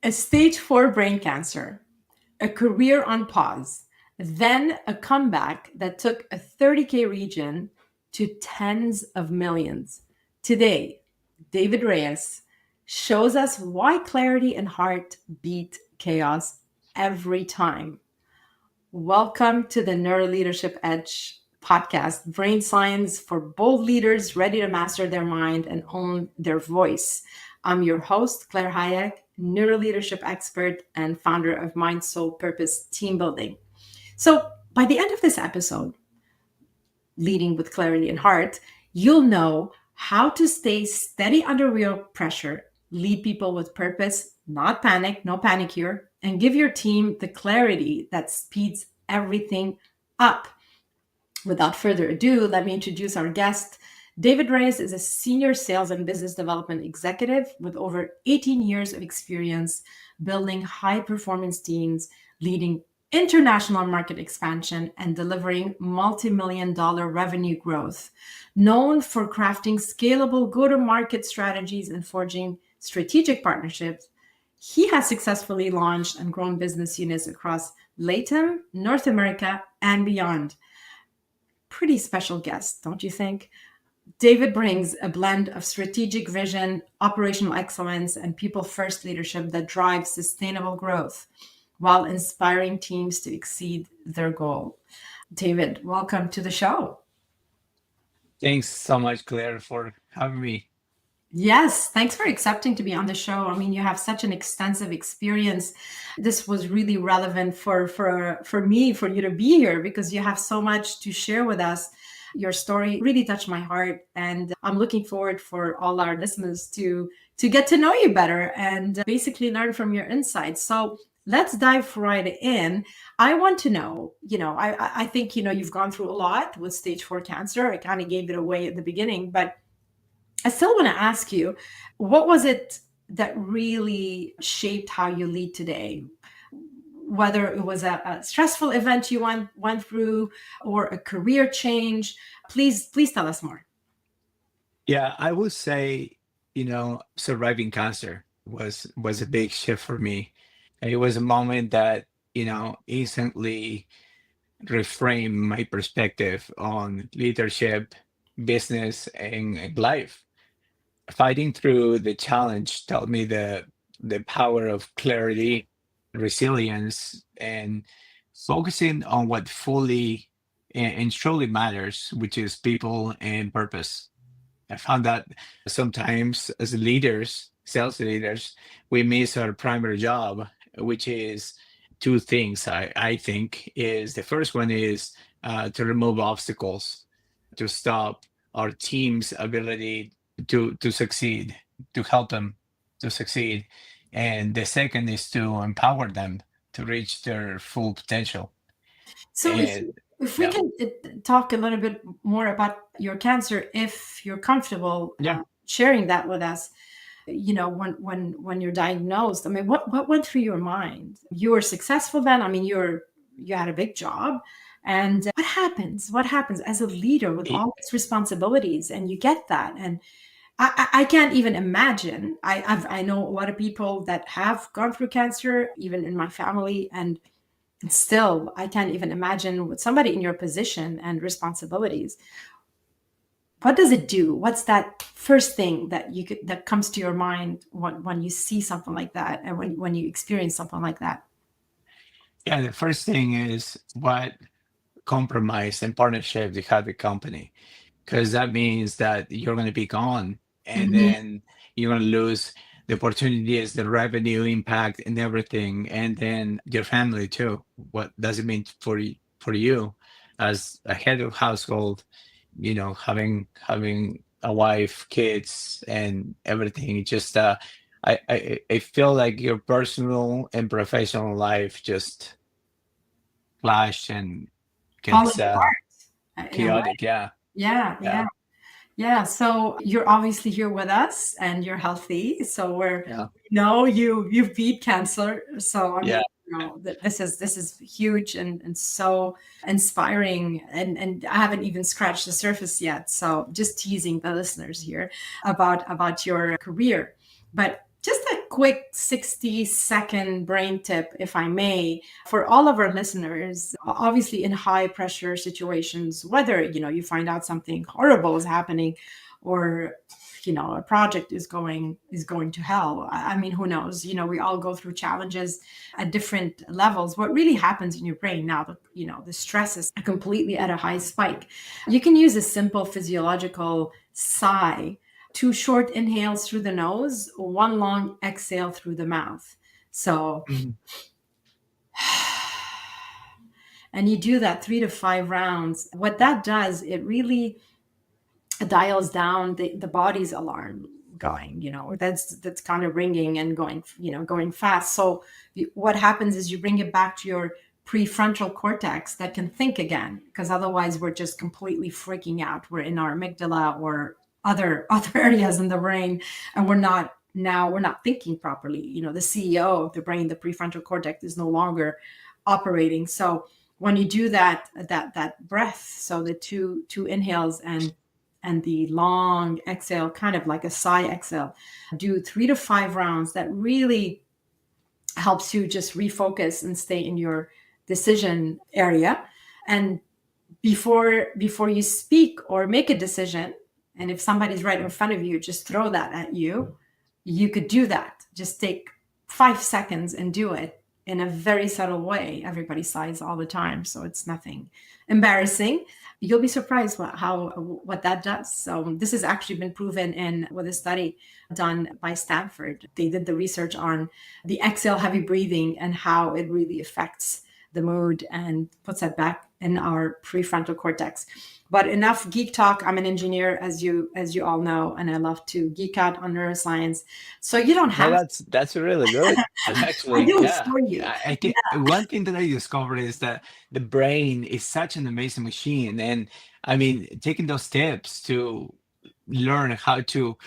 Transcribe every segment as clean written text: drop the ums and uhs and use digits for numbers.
A stage 4 brain cancer, a career on pause, then a comeback that took a 30K region to tens of millions. Today, David Reyes shows us why clarity and heart beat chaos every time. Welcome to the NeuroLeadership Edge Podcast, brain science for bold leaders ready to master their mind and own their voice. I'm your host, Claire Hayek, neuroleadership expert and founder of Mind, Soul, Purpose Team Building. So by the end of this episode, Leading with Clarity and Heart, you'll know how to stay steady under real pressure, lead people with purpose, not panic, no panic here, and give your team the clarity that speeds everything up. Without further ado, let me introduce our guest. David Reyes is a senior sales and business development executive with over 18 years of experience building high-performance teams, leading international market expansion, and delivering multi-million-dollar revenue growth. Known for crafting scalable go-to-market strategies and forging strategic partnerships, he has successfully launched and grown business units across LATAM, North America, and beyond. Pretty special guest, don't you think? David brings a blend of strategic vision, operational excellence, and people-first leadership that drives sustainable growth while inspiring teams to exceed their goal. David, welcome to the show. Thanks so much, Claire, for having me. Yes, thanks for accepting to be on the show. I mean, you have such an extensive experience. This was really relevant for me, for you to be here, because you have so much to share with us. Your story really touched my heart, and I'm looking forward for all our listeners to get to know you better and basically learn from your insights. So let's dive right in. I want to know, I think, you've gone through a lot with stage 4 cancer. I kind of gave it away at the beginning, but I still want to ask you, what was it that really shaped how you lead today? Whether it was a stressful event you went through or a career change, please tell us more. Yeah, I would say, surviving cancer was a big shift for me. It was a moment that, instantly reframed my perspective on leadership, business, and life. Fighting through the challenge taught me the power of clarity, resilience, and focusing on what fully and truly matters, which is people and purpose. I found that sometimes as leaders, sales leaders, we miss our primary job, which is two things. I think is the first one is to remove obstacles, to stop our team's ability to succeed, to help them to succeed, and the second is to empower them to reach their full potential. So And if we yeah, can talk a little bit more about your cancer, if you're comfortable yeah. sharing that with us, when you're diagnosed, I mean, what went through your mind? You were successful then. I mean, you had a big job. And what happens as a leader with It- all these responsibilities, and you get that? And I can't even imagine. I know a lot of people that have gone through cancer, even in my family, and still I can't even imagine with somebody in your position and responsibilities. What does it do? What's that first thing that comes to your mind when you see something like that, and when you experience something like that? yeah, the first thing is what compromise and partnership you have with the company, because that means that you're going to be gone, and Mhm. then you're going to lose the opportunities, the revenue impact, and everything, and then your family too. What does it mean for you as a head of household? Having a wife, kids, and everything. It just I feel like your personal and professional life just clash and Falling gets apart in a way. chaotic. Yeah, Yeah, yeah, yeah. Yeah, so you're obviously here with us and you're healthy. So yeah, you've beat cancer. So I yeah. mean, this is huge and so inspiring. And I haven't even scratched the surface yet. So just teasing the listeners here about your career. But just a quick 60-second brain tip, if I may, for all of our listeners. Obviously, in high pressure situations, whether you find out something horrible is happening, or a project is going to hell. I mean, who knows? We all go through challenges at different levels. What really happens in your brain now, the stress is completely at a high spike. You can use a simple physiological sigh. 2 short inhales through the nose, 1 long exhale through the mouth. So, and you do that 3 to 5 rounds. What that does, it really dials down the body's alarm going, that's kind of ringing and going fast. So what happens is you bring it back to your prefrontal cortex that can think again, because otherwise we're just completely freaking out. We're in our amygdala or other areas in the brain, and we're not thinking properly. The CEO of the brain, the prefrontal cortex, is no longer operating. So when you do that breath, so the two inhales and the long exhale, kind of like a sigh exhale, do 3 to 5 rounds. That really helps you just refocus and stay in your decision area. And before you speak or make a decision, and if somebody's right in front of you, just throw that at you. You could do that. Just take 5 seconds and do it in a very subtle way. Everybody sighs all the time, so it's nothing embarrassing. You'll be surprised what that does. So this has actually been proven with a study done by Stanford. They did the research on the exhale heavy breathing and how it really affects the mood and puts that back in our prefrontal cortex. But enough geek talk. I'm an engineer, as you all know, and I love to geek out on neuroscience. So you don't have. Well, that's really good. Actually, I do it yeah. for you. I think one thing that I discovered is that the brain is such an amazing machine, and I mean, taking those steps to learn how to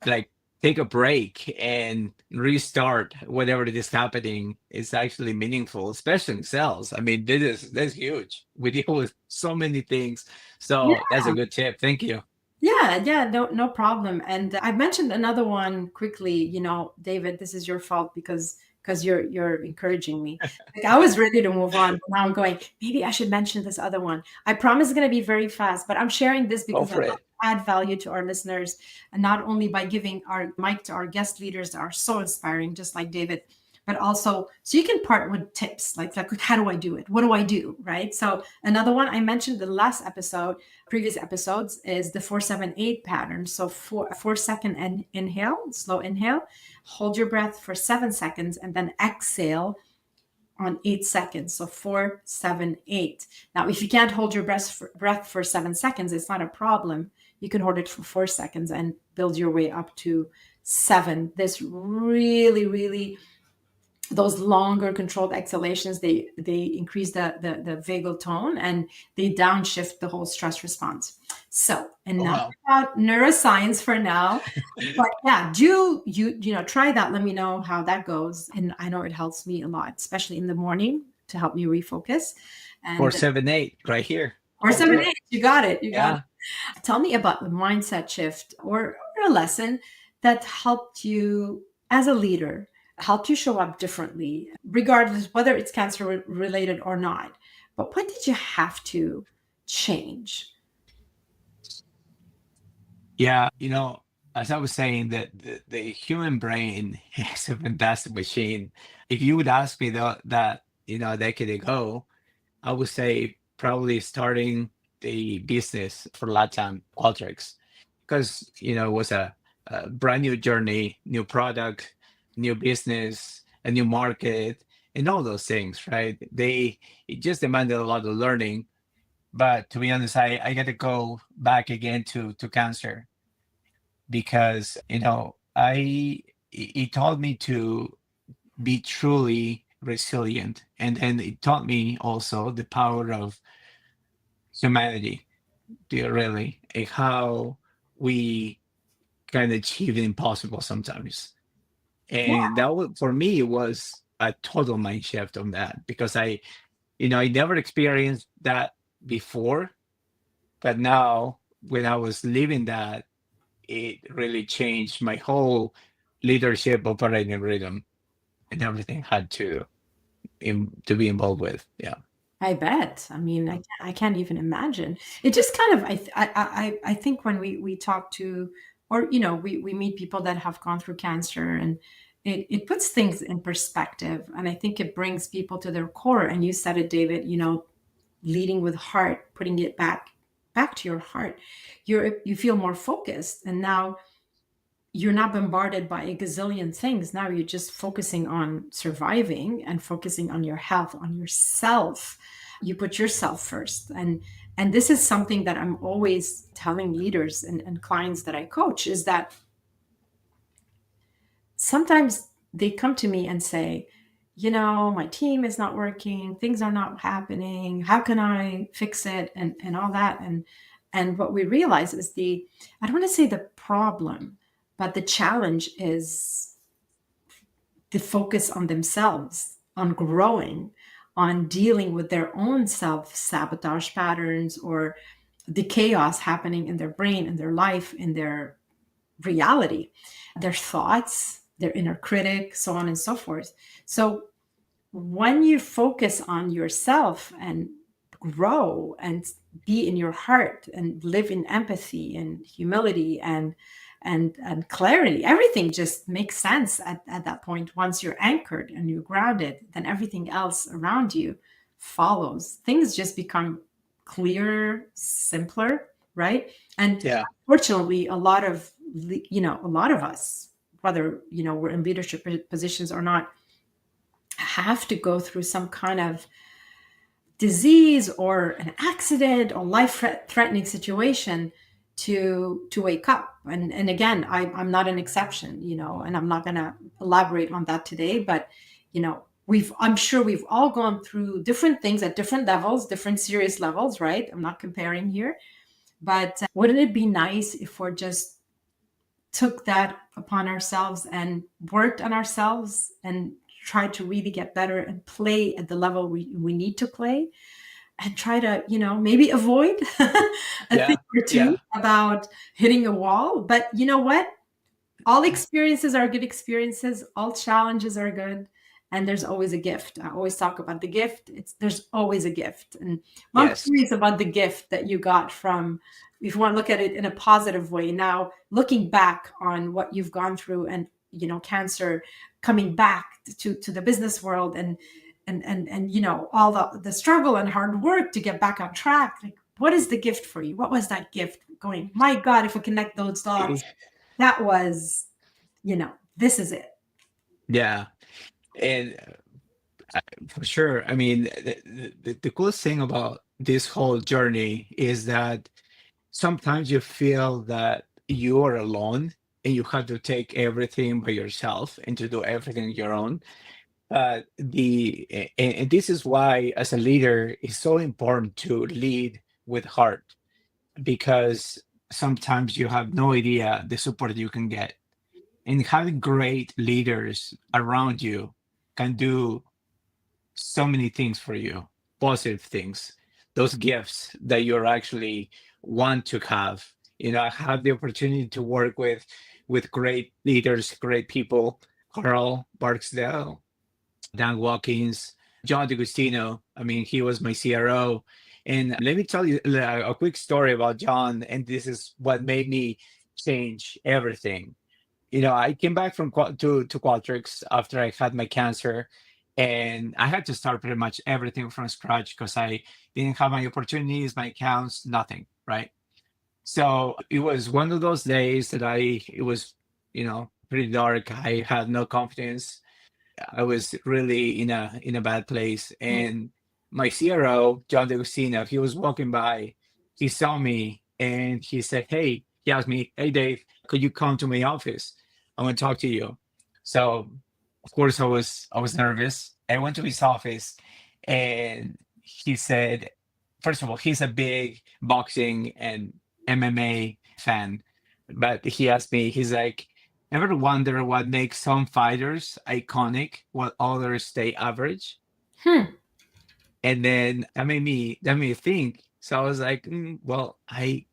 like take a break and restart whatever it is happening is actually meaningful, especially in sales. I mean, that's huge. We deal with so many things, so that's a good tip. Thank you. Yeah, no problem. And I mentioned another one quickly. David, this is your fault because you're encouraging me. Like, I was ready to move on, but now I'm going, maybe I should mention this other one. I promise it's going to be very fast, but I'm sharing this Go because I for want it. to add value to our listeners, and not only by giving our mic to our guest leaders that are so inspiring, just like David, but also so you can part with tips like how do I do it? What do I do? Right? So another one I mentioned in the last episode, previous episodes, is the 4-7-8 pattern. So 4-second inhale, slow inhale, hold your breath for 7 seconds, and then exhale on 8 seconds. So 4-7-8. Now, if you can't hold your breath for 7 seconds, it's not a problem. You can hold it for 4 seconds and build your way up to 7. This really, really, those longer controlled exhalations, they increase the vagal tone and they downshift the whole stress response. So enough about neuroscience for now. But yeah, do you try that? Let me know how that goes. And I know it helps me a lot, especially in the morning, to help me refocus. And 4-7-8 right here. 4-7-8, you got it. You got Yeah. it. Tell me about the mindset shift or a lesson that helped you as a leader, helped you show up differently, regardless whether it's cancer related or not. But what did you have to change? Yeah, as I was saying, that the human brain is a fantastic machine. If you would ask me that a decade ago, I would say probably starting the business for Latam Qualtrics, because it was a brand new journey, new product, new business, a new market, and all those things, right? It just demanded a lot of learning. But to be honest, I got to go back again to cancer, because it taught me to be truly resilient, and then it taught me also the power of humanity, really, and how we can achieve the impossible sometimes. And that was, for me, it was a total mind shift on that, because I never experienced that before, but now when I was living that, it really changed my whole leadership, operating rhythm, and everything had to be involved with. Yeah. I bet. I mean, I can't even imagine. It just kind of, I think when we talk to, or, we meet people that have gone through cancer, and it puts things in perspective. And I think it brings people to their core. And you said it, David, leading with heart, putting it back to your heart. You feel more focused. And now you're not bombarded by a gazillion things. Now you're just focusing on surviving and focusing on your health, on yourself. You put yourself first. And this is something that I'm always telling leaders and clients that I coach, is that sometimes they come to me and say, my team is not working, things are not happening, how can I fix it, and all that. And what we realize is I don't want to say the problem, but the challenge is the focus on themselves, on growing, on dealing with their own self-sabotage patterns, or the chaos happening in their brain, in their life, in their reality, their thoughts, their inner critic, so on and so forth. So when you focus on yourself and grow and be in your heart and live in empathy and humility and clarity, everything just makes sense at that point. Once you're anchored and you're grounded, then everything else around you follows. Things just become clearer, simpler, right? And Yeah. fortunately, a lot of us, whether we're in leadership positions or not, have to go through some kind of disease or an accident or life-threatening situation to wake up. And again, I'm not an exception, and I'm not going to elaborate on that today, but I'm sure we've all gone through different things at different levels, different serious levels, right? I'm not comparing here, but wouldn't it be nice if we're just took that upon ourselves and worked on ourselves and tried to really get better and play at the level we need to play, and try to, maybe avoid a thing or two about hitting a wall. But you know what? All experiences are good experiences. All challenges are good. And there's always a gift. I always talk about the gift. There's always a gift. And I'm curious about the gift that you got from, if you want to look at it in a positive way, now looking back on what you've gone through, and, cancer, coming back to the business world, and all the struggle and hard work to get back on track. Like, what is the gift for you? What was that gift going, my God, if we connect those dots, that was, this is it. Yeah. And for sure. I mean, the coolest thing about this whole journey is that sometimes you feel that you are alone and you have to take everything by yourself and to do everything on your own. And this is why, as a leader, it's so important to lead with heart, because sometimes you have no idea the support you can get. And having great leaders around you can do so many things for you, positive things, those gifts that you're actually want to have. I had the opportunity to work with great leaders, great people: Carl Barksdale, Dan Watkins, John DeGustino. I mean, he was my CRO. And let me tell you a quick story about John, and this is what made me change everything. I came back to Qualtrics after I had my cancer, and I had to start pretty much everything from scratch because I didn't have my opportunities, my accounts, nothing, right? So it was one of those days that it was, pretty dark. I had no confidence. I was really in a bad place. And my CRO, John DeGustino, he was walking by. He saw me and he said, "Hey," he asked me, "Hey, Dave, could you come to my office? I want to talk to you." So of course I was nervous. I went to his office and he said, first of all, he's a big boxing and MMA fan. But he asked me, he's like, "Ever wonder what makes some fighters iconic while others stay average?" And then that made me think. So I was like, well, I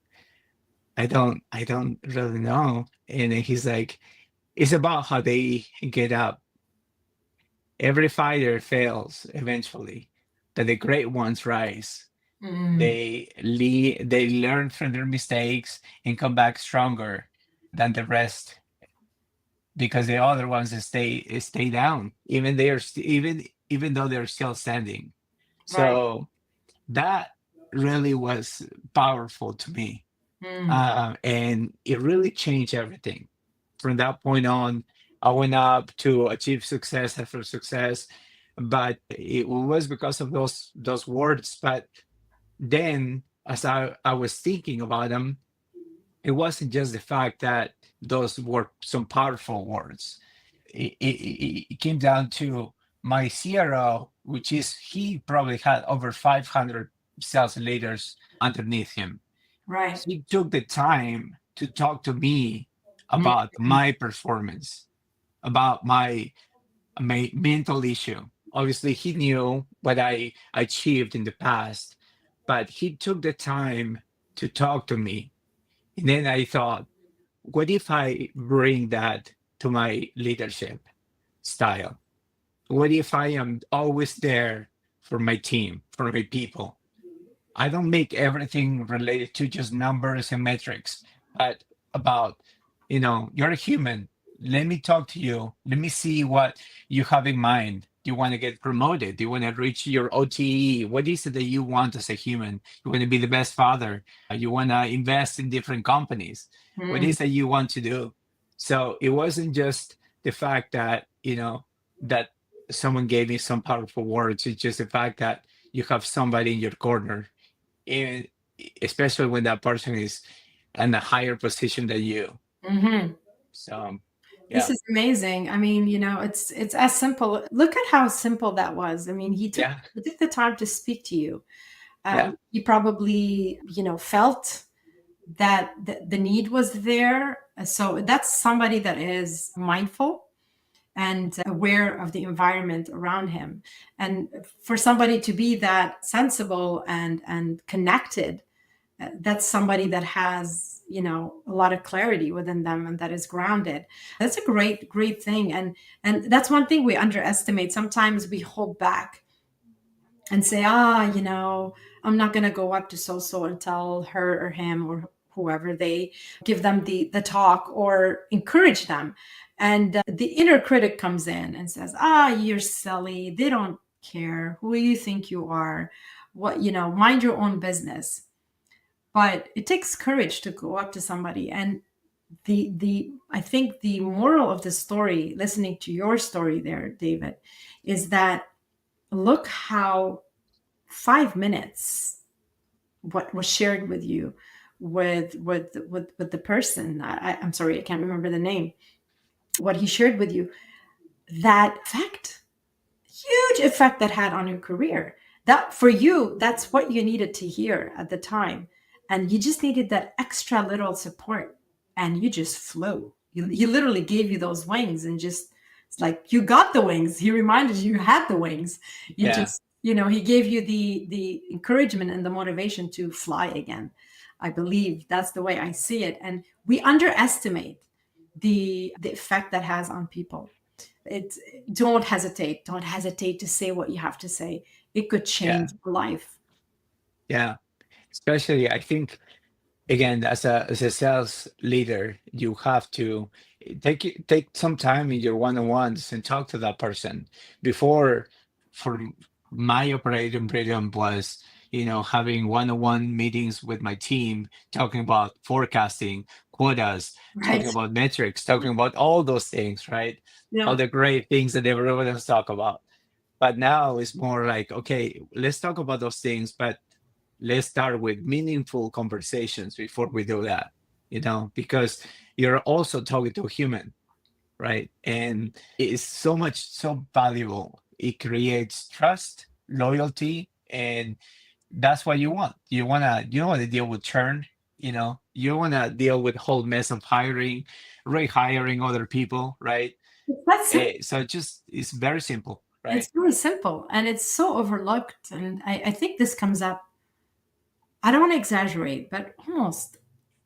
don't really know. And then he's like, It's about how they get up. Every fighter fails eventually, but the great ones rise. Mm, They learn from their mistakes and come back stronger than the rest, because the other ones stay down, even even though they're still standing. right. So that really was powerful to me, Mm, and it really changed everything. From that point on, I went up to achieve success after success, but it was because of those words. But then, as I was thinking about them, it wasn't just the fact that those were some powerful words. It came down to my CRO, which is he probably had over 500 sales leaders underneath him. right. He took the time to talk to me Mm, about my performance, about my mental issue. Obviously, he knew what I achieved in the past, but he took the time to talk to me. And then I thought, what if I bring that to my leadership style? What if I am always there for my team, for my people? I don't make everything related to just numbers and metrics, but about, you're a human. Let me talk to you. Let me see what you have in mind. Do you want to get promoted? Do you want to reach your OTE? What is it that you want as a human? You want to be the best father? You want to invest in different companies? What mm. is it you want to do? So it wasn't just the fact that, that someone gave me some powerful words. It's just the fact that you have somebody in your corner, and especially when that person is in a higher position than you. Mhm. So, This yeah, is amazing. I mean, it's as simple. Look at how simple that was. I mean, yeah, he took the time to speak to you. yeah, He probably, felt that the need was there. So that's somebody that is mindful and aware of the environment around him. And for somebody to be that sensible and connected, that's somebody that has a lot of clarity within them and that is grounded. That's a great thing. And that's one thing we underestimate. Sometimes we hold back and say, I'm not going to go up to so and tell her or him or whoever, they give them the talk or encourage them. And the inner critic comes in and says, you're silly, they don't care who you think you are, what, mind your own business. But it takes courage to go up to somebody. And the I think the moral of the story, listening to your story there, David, is that look how 5 minutes, what was shared with you, with the person, I'm sorry, I can't remember the name, what he shared with you, that effect, huge effect that had on your career. That for you, that's what you needed to hear at the time. And you just needed that extra little support and you just flew. He literally gave you those wings and just, it's like you got the wings. He reminded you had the wings. You yeah, just, he gave you the encouragement and the motivation to fly again. I believe that's the way I see it. And we underestimate the effect that has on people. It's don't hesitate to say what you have to say. It could yeah, change your life. yeah. Especially, I think, again, as a sales leader, you have to take some time in your one-on-ones and talk to that person. Before, for my operating rhythm was, having one-on-one meetings with my team, talking about forecasting, quotas, Right. talking about metrics, talking about all those things, right? All Yeah. the great things that everyone else talk about. But now it's more like, okay, let's talk about those things, but let's start with meaningful conversations before we do that, because you're also talking to a human, right? And it's so valuable. It creates trust, loyalty, and that's what you want. You don't want to deal with churn. You don't want to deal with whole mess of rehiring other people, right? That's simple. So it's very simple, right? It's really simple and it's so overlooked. And I think this comes up, I don't want to exaggerate, but almost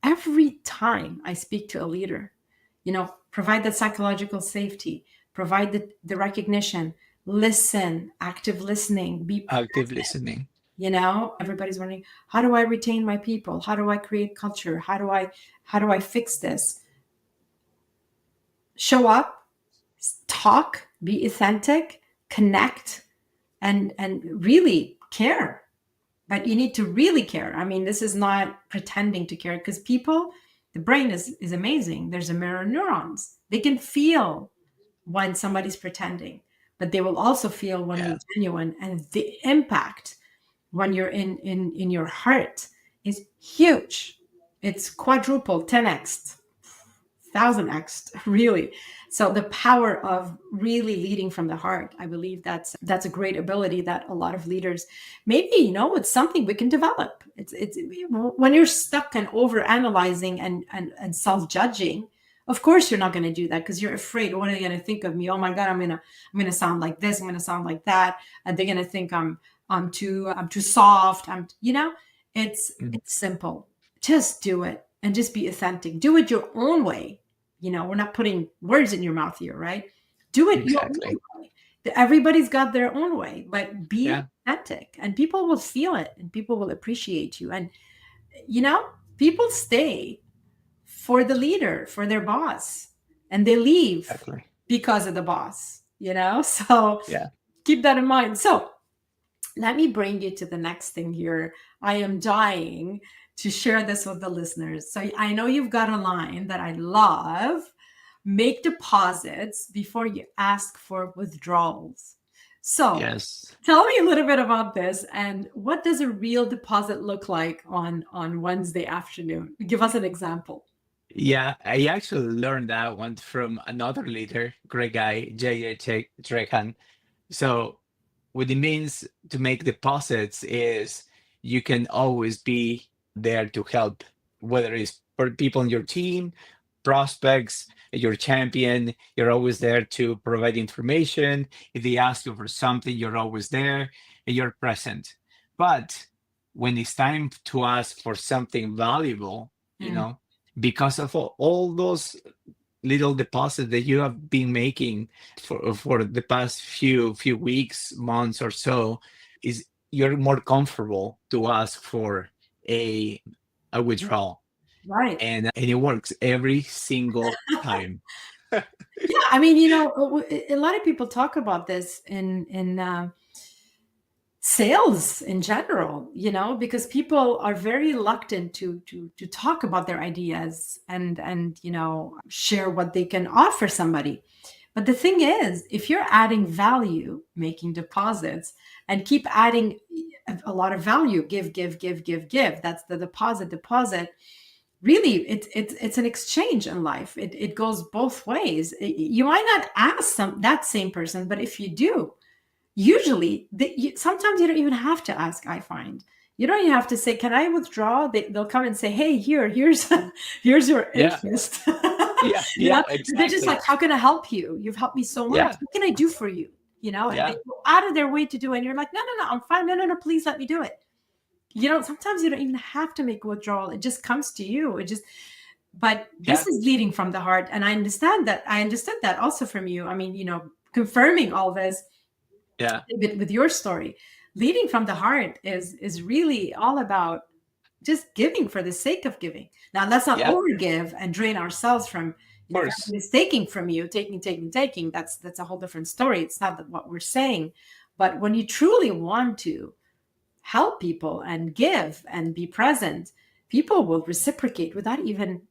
every time I speak to a leader, Provide that psychological safety, provide the recognition, listen, active listening, be Active present. listening. Everybody's wondering, how do I retain my people? How do I create culture? How do I fix this? Show up, talk, be authentic, connect, and really care. But you need to really care. I mean, this is not pretending to care, because people, the brain is amazing. There's a mirror of neurons. They can feel when somebody's pretending, but they will also feel when you're genuine. And the impact when you're in your heart is huge. It's quadruple, 10x, 1000x, really. So the power of really leading from the heart, I believe that's a great ability that a lot of leaders, maybe, it's something we can develop. It's when you're stuck and over analyzing and self-judging, of course you're not going to do that, because you're afraid. What are they going to think of me? Oh my God, I'm gonna sound like this. I'm gonna sound like that, and they're going to think I'm too soft. It's simple. Just do it and just be authentic. Do it your own way. We're not putting words in your mouth here, right? Do it your own way. Everybody's got their own way, but be authentic, and people will feel it, and people will appreciate you. And people stay for the leader, for their boss, and they leave because of the boss. So keep that in mind. So let me bring you to the next thing here. I am dying to share this with the listeners. So I know you've got a line that I love: make deposits before you ask for withdrawals. So tell me a little bit about this, and what does a real deposit look like on Wednesday afternoon? Give us an example. Yeah, I actually learned that one from another leader, great guy, J.J. Trehan. So what it means to make deposits is you can always be there to help, whether it's for people on your team, prospects, your champion. You're always there to provide information. If they ask you for something, you're always there and you're present. But when it's time to ask for something valuable, because of all those little deposits that you have been making for the past few weeks, months or so, is you're more comfortable to ask for a withdrawal. Right. And it works every single time. Yeah, I mean, a lot of people talk about this in sales in general, because people are very reluctant to talk about their ideas and share what they can offer somebody. But the thing is, if you're adding value, making deposits, and keep adding a lot of value, give, that's the deposit. Really, it's an exchange in life. It goes both ways. You might not ask that same person, but if you do, usually sometimes you don't even have to ask. I find you don't even have to say, can I withdraw? They'll come and say, hey, here's your interest. Exactly. They're just like, how can I help you? You've helped me so much. What can I do for you? And they go out of their way to do it, and you're like, no, I'm fine. No, please let me do it. Sometimes you don't even have to make a withdrawal. It just comes to you. But this is leading from the heart. And I understand that. I understood that also from you. I mean, confirming all this with your story. Leading from the heart is really all about just giving for the sake of giving. Now, let's not overgive and drain ourselves from taking from you, taking. That's a whole different story. It's not what we're saying. But when you truly want to help people and give and be present, people will reciprocate without even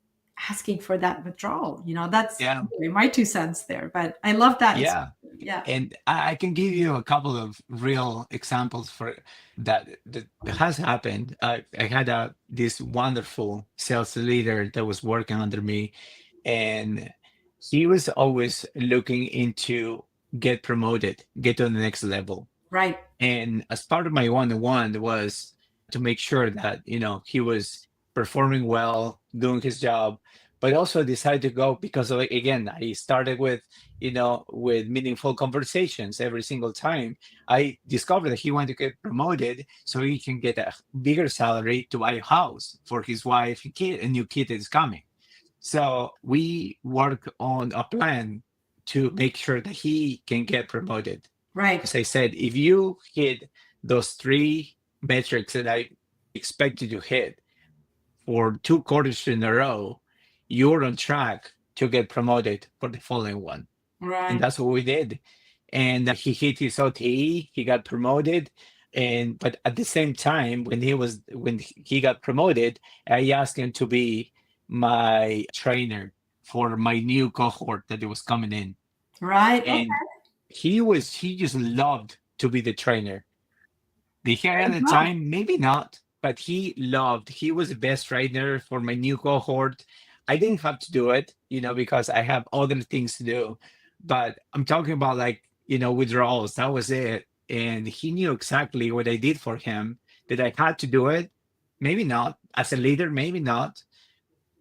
asking for that withdrawal. That's my 2 cents there, but I love that. And I can give you a couple of real examples for that has happened. I had this wonderful sales leader that was working under me, and he was always looking into get promoted, get to the next level. Right. And as part of my one-on-one was to make sure that, he was performing well, doing his job, but also decided to go because of, again, I started with meaningful conversations every single time. I discovered that he wanted to get promoted so he can get a bigger salary to buy a house for his wife and kid, a new kid is coming. So we work on a plan to make sure that he can get promoted. Right. As I said, if you hit those three metrics that I expect you to hit for 2 quarters in a row, you're on track to get promoted for the following one. And Right. that's what we did. And he hit his OTE, he got promoted. And but at the same time, when he got promoted, I asked him to be my trainer for my new cohort that was coming in. Right. Okay. And he just loved to be the trainer. Did he have the Wow. time? Maybe not, but he was the best trainer for my new cohort. I didn't have to do it, because I have other things to do. But I'm talking about withdrawals. That was it. And he knew exactly what I did for him. Did I had to do it? Maybe not. As a leader, maybe not.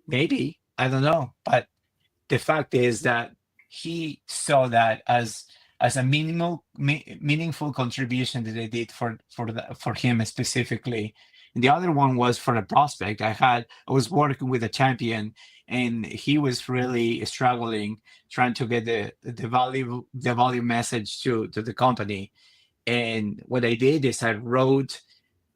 Maybe. I don't know. But the fact is that he saw that as a meaningful contribution that I did for him specifically. And the other one was for a prospect. I was working with a champion, and he was really struggling trying to get the value message to the company. And what I did is I wrote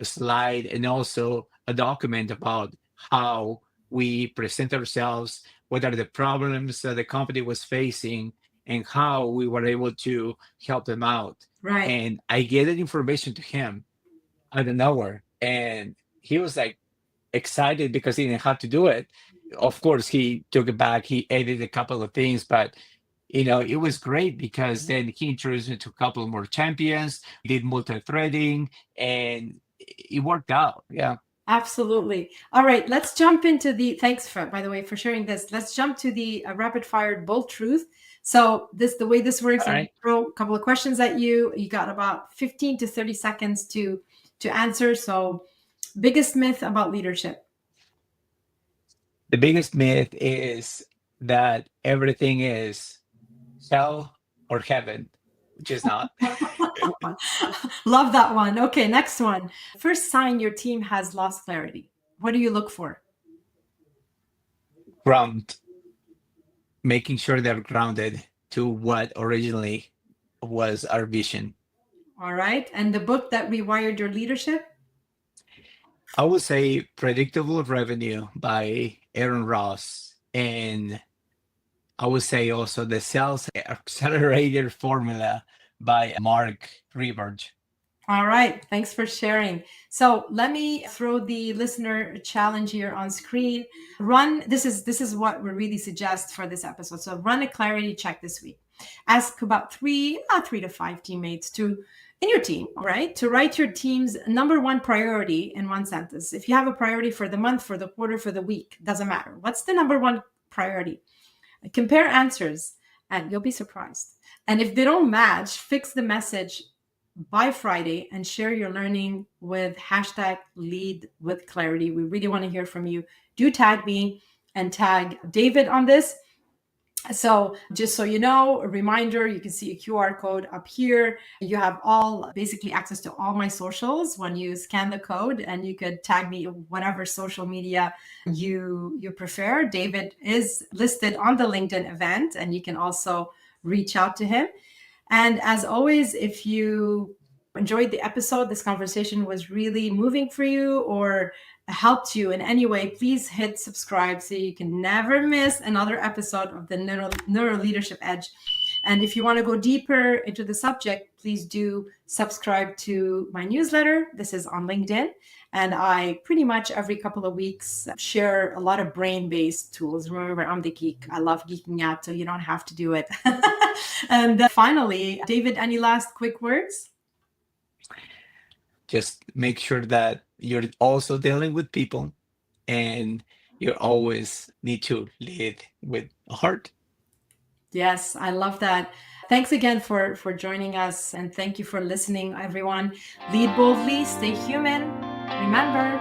a slide and also a document about how we present ourselves, what are the problems that the company was facing, and how we were able to help them out. Right. And I gave that information to him out of nowhere. And he was like excited because he didn't have to do it. Of course, he took it back. He edited a couple of things, but it was great because then he introduced me to a couple more champions, did multi-threading, and it worked out. Yeah. Absolutely. All right, let's jump into thanks by the way, for sharing this. Let's jump to the rapid fire bold truth. So the way this works, All I'm right. going to throw a couple of questions at you. You got about 15 to 30 seconds to answer. So biggest myth about leadership. The biggest myth is that everything is hell or heaven, which is not. Love that one. Okay, next one. First sign your team has lost clarity. What do you look for? Ground, making sure they're grounded to what originally was our vision. All right. And the book that rewired your leadership? I would say Predictable Revenue by Aaron Ross. And I would say also the Sales Accelerator Formula by Mark Ribard. All right. Thanks for sharing. So let me throw the listener challenge here on screen. This is what we really suggest for this episode. So run a clarity check this week. Ask about 3 to 5 teammates in your team, right? To write your team's number one priority in one sentence. If you have a priority for the month, for the quarter, for the week, doesn't matter. What's the number one priority? Compare answers and you'll be surprised. And if they don't match, fix the message by Friday and share your learning with #leadwithclarity. We really want to hear from you. Do tag me and tag David on this. So just so you know, a reminder, you can see a QR code up here. You have basically access to all my socials when you scan the code, and you could tag me whatever social media you prefer. David is listed on the LinkedIn event, and you can also reach out to him. And as always, if you enjoyed the episode, this conversation was really moving for you or helped you in any way, please hit subscribe so you can never miss another episode of the NeuroLeadership Edge. And if you want to go deeper into the subject, please do subscribe to my newsletter. This is on LinkedIn. And I pretty much every couple of weeks share a lot of brain-based tools. Remember, I'm the geek. I love geeking out, so you don't have to do it. And finally, David, any last quick words? Just make sure that you're also dealing with people, and you always need to lead with a heart. Yes, I love that. Thanks again for joining us, and thank you for listening, everyone. Lead boldly, stay human. Remember,